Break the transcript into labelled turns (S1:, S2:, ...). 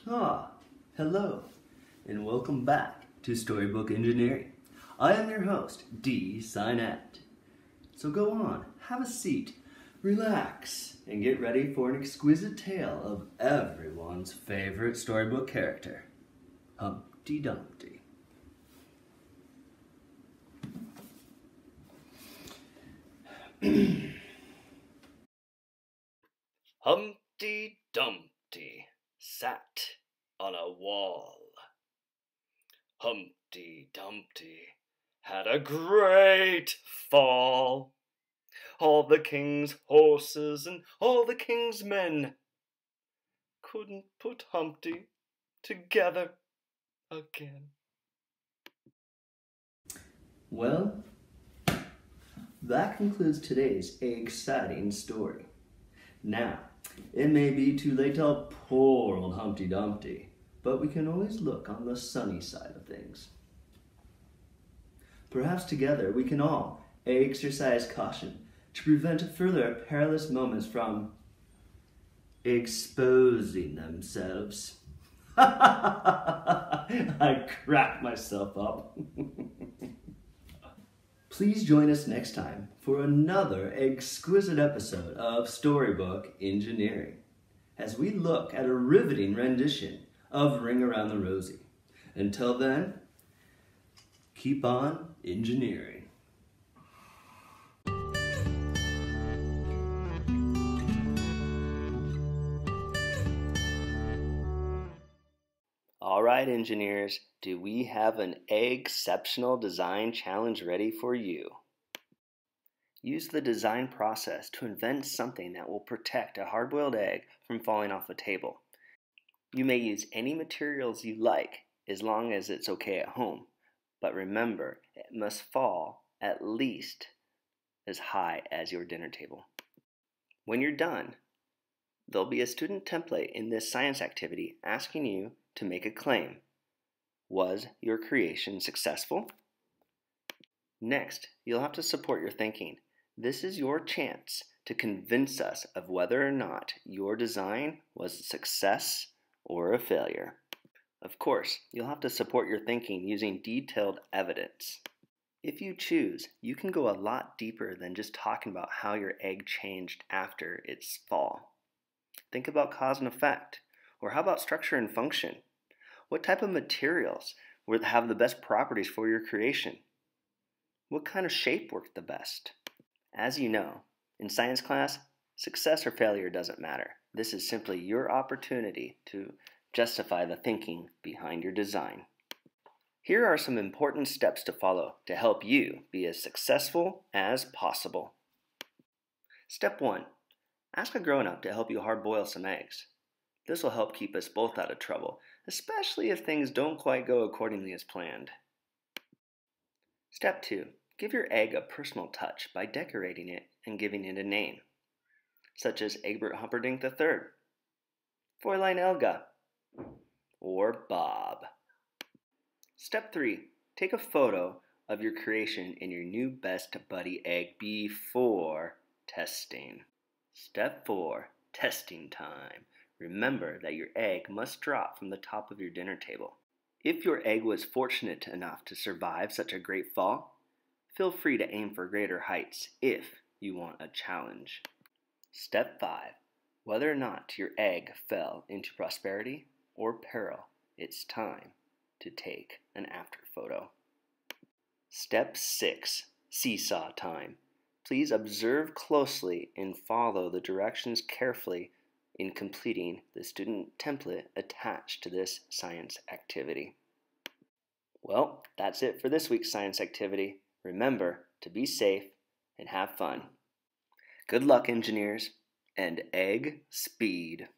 S1: Hello, and welcome back to Storybook Engineering. I am your host, D. Sinet. So go on, have a seat, relax, and get ready for an exquisite tale of everyone's favorite storybook character, Humpty Dumpty. Humpty Dumpty sat on a wall. Humpty Dumpty had a great fall. All the king's horses and all the king's men couldn't put Humpty together again. Well, that concludes today's exciting story. Now, it may be too late to help poor old Humpty Dumpty, but we can always look on the sunny side of things. Perhaps together we can all exercise caution to prevent further perilous moments from exposing themselves. I cracked myself up. Please join us next time for another exquisite episode of Storybook Engineering, as we look at a riveting rendition of Ring Around the Rosie. Until then, keep on engineering. All right, engineers, do we have an exceptional design challenge ready for you? Use the design process to invent something that will protect a hard-boiled egg from falling off a table. You may use any materials you like as long as it's okay at home, but remember, it must fall at least as high as your dinner table. When you're done, there'll be a student template in this science activity asking you to make a claim. Was your creation successful? Next, you'll have to support your thinking. This is your chance to convince us of whether or not your design was a success or a failure. Of course, you'll have to support your thinking using detailed evidence. If you choose, you can go a lot deeper than just talking about how your egg changed after its fall. Think about cause and effect, or how about structure and function? What type of materials would have the best properties for your creation? What kind of shape worked the best? As you know, in science class, success or failure doesn't matter. This is simply your opportunity to justify the thinking behind your design. Here are some important steps to follow to help you be as successful as possible. Step 1. Ask a grown-up to help you hard-boil some eggs. This will help keep us both out of trouble, especially if things don't quite go accordingly as planned. Step 2. Give your egg a personal touch by decorating it and giving it a name, such as Egbert Humperdinck III, Fräulein Elga, or Bob. Step 3. Take a photo of your creation in your new best buddy egg before testing. Step 4. Testing time. Remember that your egg must drop from the top of your dinner table. If your egg was fortunate enough to survive such a great fall, feel free to aim for greater heights if you want a challenge. Step 5. Whether or not your egg fell into prosperity or peril, it's time to take an after photo. Step 6. Seesaw time. Please observe closely and follow the directions carefully in completing the student template attached to this science activity. Well, that's it for this week's science activity. Remember to be safe and have fun. Good luck, engineers, and egg speed.